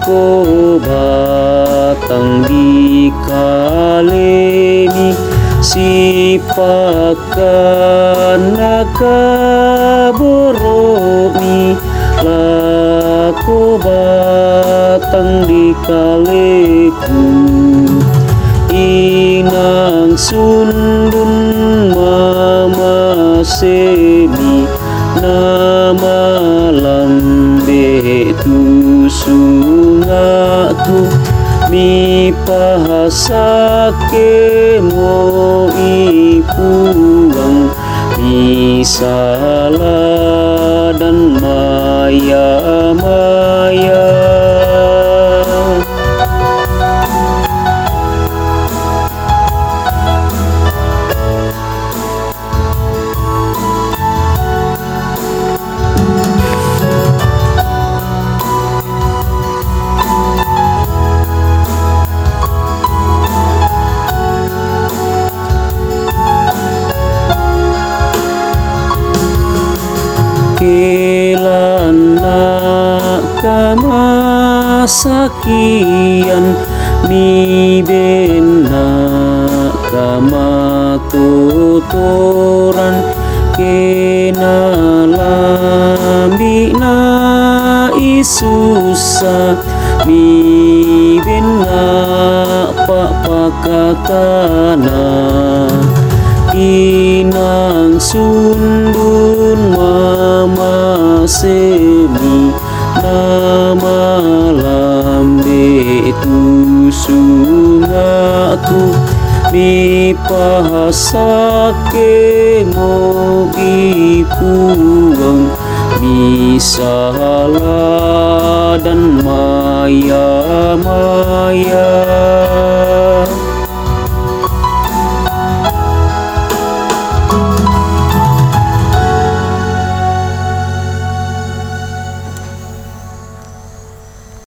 ko batang di kalemi sipakan nakaboromi lako batang di kaleku inang sundun mama semi nama lambe tu sungaku mi pahasake mo ipuang mi salah dan maya-maya. Kelana kamasakian mi bena kama kotoran kena lambi na isusa mi bena pakakana inang sundun mama semi nama lambe tu sungaku mi pahasake mo ipuang mi salah dan maya-maya.